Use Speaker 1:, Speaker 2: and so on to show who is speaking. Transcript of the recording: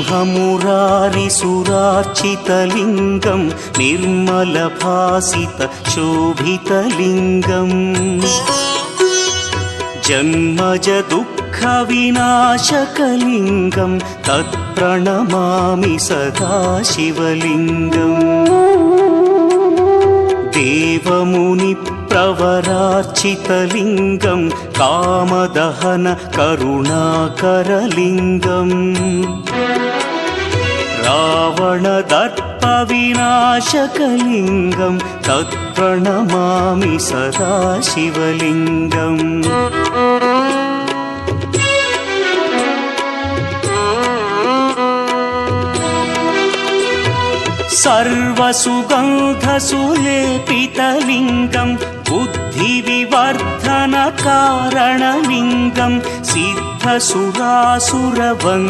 Speaker 1: ब्रह्ममुरारिसुरार्चितलिङ्गं निर्मलभासितशोभितलिङ्गम् जन्मजदुःखविनाशकलिङ्गं तत्प्रणमामि सदा शिवलिङ्गम् देवमुनिप्रवरार्चितलिङ्गं कामदहन करुणाकरलिङ्गम् रावणदर्पविनाशकलिङ्गं तत्प्रणमामि सदा शिवलिङ्गम् सर्वसुगन्धसुलेपितलिङ्गं बुद्धिविवर्धनकारणलिङ्गं सिद्धसुरासुरवन्द्यलिङ्गम्